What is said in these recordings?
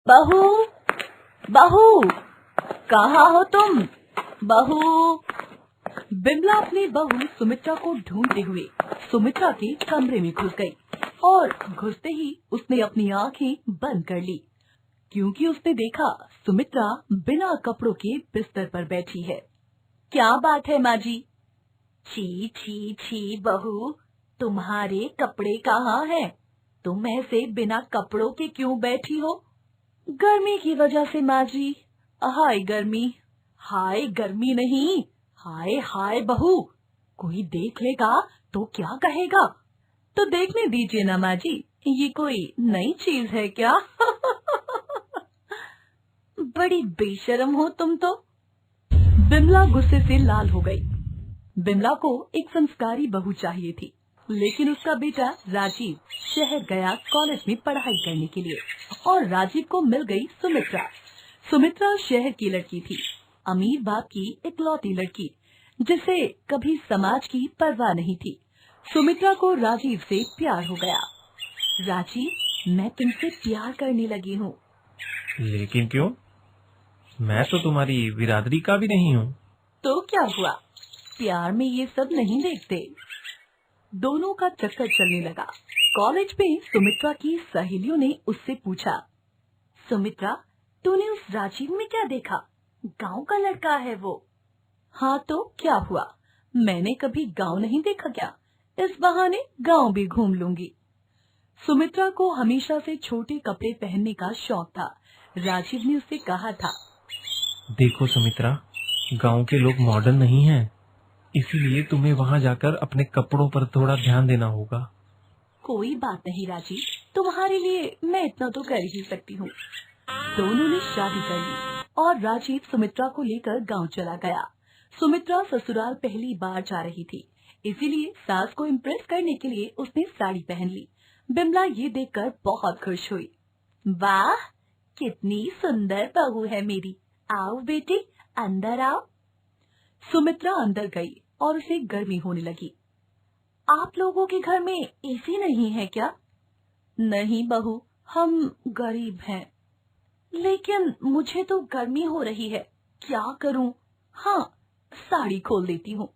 बहू, बहू, कहाँ हो तुम? बहू। बिमला अपनी बहू सुमित्रा को ढूंढते हुए सुमित्रा के कमरे में घुस गई और घुसते ही उसने अपनी आंखें बंद कर ली, क्योंकि उसने देखा सुमित्रा बिना कपड़ों के बिस्तर पर बैठी है। क्या बात है माँ जी? छी छी छी बहू, तुम्हारे कपड़े कहाँ हैं? तुम ऐसे बिना कपड़ों के क्यों बैठी हो? गर्मी की वजह से माँ जी। हाय गर्मी। हाय गर्मी नहीं, हाय हाय बहू, कोई देख लेगा तो क्या कहेगा? तो देखने दीजिए ना माँ जी, ये कोई नई चीज है क्या? बड़ी बेशर्म हो तुम तो। बिमला गुस्से से लाल हो गई। बिमला को एक संस्कारी बहू चाहिए थी, लेकिन उसका बेटा राजीव शहर गया कॉलेज में पढ़ाई करने के लिए और राजीव को मिल गई सुमित्रा। सुमित्रा शहर की लड़की थी, अमीर बाप की इकलौती लड़की, जिसे कभी समाज की परवाह नहीं थी। सुमित्रा को राजीव से प्यार हो गया। राजीव, मैं तुमसे प्यार करने लगी हूँ। लेकिन क्यों? मैं तो तुम्हारी बिरादरी का भी नहीं हूँ। तो क्या हुआ? प्यार में ये सब नहीं देखते। दोनों का चक्कर चलने लगा। कॉलेज में सुमित्रा की सहेलियों ने उससे पूछा, सुमित्रा, तूने उस राजीव में क्या देखा? गांव का लड़का है वो। हाँ तो क्या हुआ? मैंने कभी गांव नहीं देखा क्या? इस बहाने गांव भी घूम लूंगी। सुमित्रा को हमेशा से छोटे कपड़े पहनने का शौक था। राजीव ने उससे कहा था, देखो सुमित्रा, गांव के लोग मॉडर्न नहीं हैं, इसीलिए तुम्हें वहाँ जाकर अपने कपड़ों पर थोड़ा ध्यान देना होगा। कोई बात नहीं राजीव, तुम्हारे लिए मैं इतना तो कर ही सकती हूँ। दोनों ने शादी कर ली और राजीव सुमित्रा को लेकर गांव चला गया। सुमित्रा ससुराल पहली बार जा रही थी, इसीलिए सास को इम्प्रेस करने के लिए उसने साड़ी पहन ली। बिमला ये देखकर बहुत खुश हुई। वाह, कितनी सुंदर बहू है मेरी। आओ बेटी, अंदर आओ। सुमित्रा अंदर गई और उसे गर्मी होने लगी। आप लोगों के घर में एसी नहीं है क्या? नहीं बहू, हम गरीब हैं। लेकिन मुझे तो गर्मी हो रही है, क्या करूं? हाँ, साड़ी खोल देती हूँ।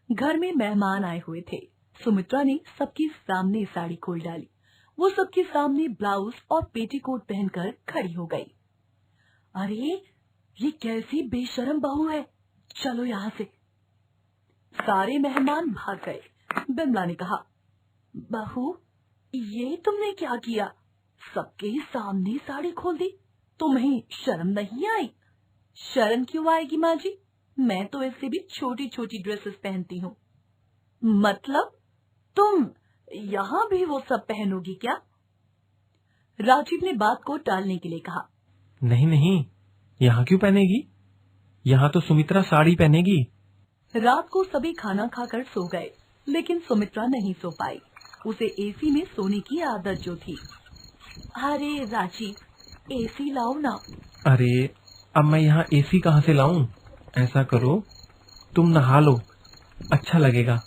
घर में मेहमान आए हुए थे। सुमित्रा ने सबके सामने साड़ी खोल डाली। वो सबके सामने ब्लाउज और पेटीकोट पहनकर खड़ी हो गई। अरे, ये कैसी बेशर्म बहू है, चलो यहाँ से। सारे मेहमान भाग गए। बिमला ने कहा, बहू, ये तुमने क्या किया? सबके सामने साड़ी खोल दी, तुम्हें शर्म नहीं आई? शर्म क्यों आएगी माँ जी, मैं तो इससे भी छोटी छोटी ड्रेसेस पहनती हूँ। मतलब तुम यहाँ भी वो सब पहनोगी क्या? राजीव ने बात को टालने के लिए कहा, नहीं नहीं, यहाँ क्यों पहनेगी? यहाँ तो सुमित्रा साड़ी पहनेगी। रात को सभी खाना खाकर सो गए, लेकिन सुमित्रा नहीं सो पाई। उसे एसी में सोने की आदत जो थी। अरे राजीव, एसी लाओ ना। अरे, अब मैं यहाँ एसी कहाँ से लाऊं? ऐसा करो, तुम नहा लो, अच्छा लगेगा।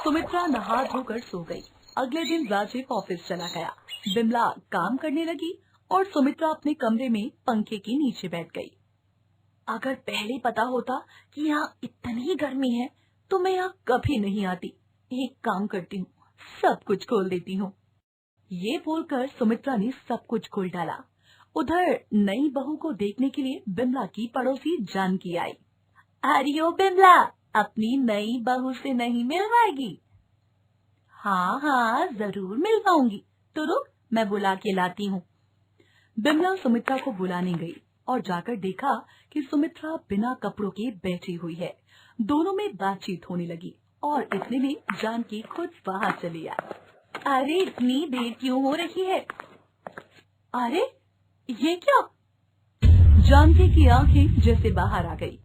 सुमित्रा नहा धोकर सो गई। अगले दिन राजीव ऑफिस चला गया। बिमला काम करने लगी और सुमित्रा अपने कमरे में पंखे के नीचे बैठ गई। अगर पहले पता होता कि यहाँ इतनी गर्मी है तो मैं यहाँ कभी नहीं आती। एक काम करती हूँ, सब कुछ खोल देती हूँ। ये बोलकर सुमित्रा ने सब कुछ खोल डाला। उधर नई बहू को देखने के लिए बिमला की पड़ोसी जानकी आई। अरे ओ बिमला, अपनी नई बहू से नहीं मिलवाएगी? हाँ हाँ, जरूर मिलवाऊंगी, तो रुक, मैं बुला के लाती हूँ। बिमला सुमित्रा को बुलाने गई और जाकर देखा कि सुमित्रा बिना कपड़ों के बैठी हुई है। दोनों में बातचीत होने लगी और इतने में जानकी खुद बाहर चली आई। अरे, इतनी देर क्यों हो रही है? अरे, ये क्या? जानकी की आंखें जैसे बाहर आ गई।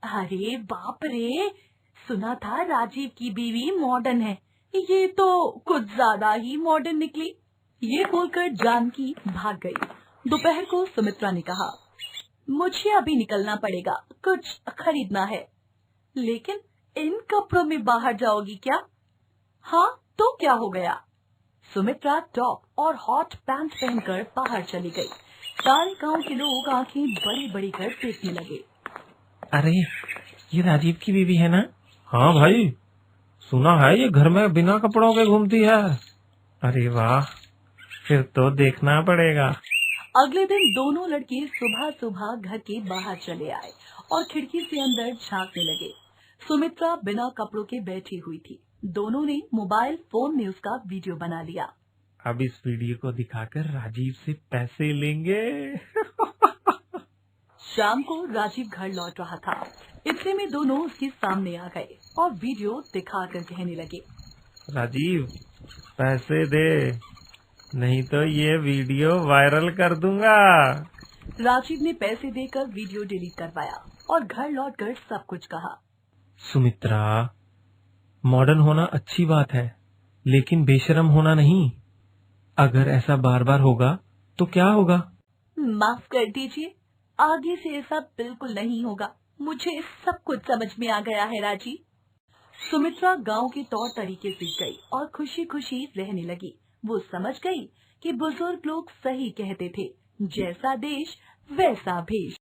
अरे बाप रे, सुना था राजीव की बीवी मॉडर्न है, ये तो कुछ ज्यादा ही मॉडर्न निकली। ये बोलकर जानकी भाग गई। दोपहर को सुमित्रा ने कहा, मुझे अभी निकलना पड़ेगा, कुछ खरीदना है। लेकिन इन कपड़ों में बाहर जाओगी क्या? हाँ तो क्या हो गया? सुमित्रा टॉप और हॉट पैंट पहनकर बाहर चली गई। सारे गांव के लोग आंखें बड़ी बड़ी कर देखने लगे। अरे ये राजीव की बीवी है ना? हाँ भाई, सुना है ये घर में बिना कपड़ों के घूमती है। अरे वाह, फिर तो देखना पड़ेगा। अगले दिन दोनों लड़के सुबह सुबह घर के बाहर चले आए और खिड़की से अंदर झांकने लगे। सुमित्रा बिना कपड़ों के बैठी हुई थी। दोनों ने मोबाइल फोन में उसका वीडियो बना लिया। अब इस वीडियो को दिखाकर राजीव से पैसे लेंगे। शाम को राजीव घर लौट रहा था। इतने में दोनों उसके सामने आ गए और वीडियो दिखाकर कहने लगे, राजीव पैसे दे, नहीं तो ये वीडियो वायरल कर दूंगा। राजीव ने पैसे देकर वीडियो डिलीट करवाया और घर लौटकर सब कुछ कहा। सुमित्रा, मॉडर्न होना अच्छी बात है, लेकिन बेशरम होना नहीं। अगर ऐसा बार बार होगा तो क्या होगा? माफ कर दीजिए, आगे से ऐसा बिल्कुल नहीं होगा। मुझे सब कुछ समझ में आ गया है राजीव। सुमित्रा गांव के तौर तरीके सीख गई और खुशी खुशी रहने लगी। वो समझ गई कि बुजुर्ग लोग सही कहते थे, जैसा देश वैसा भेष।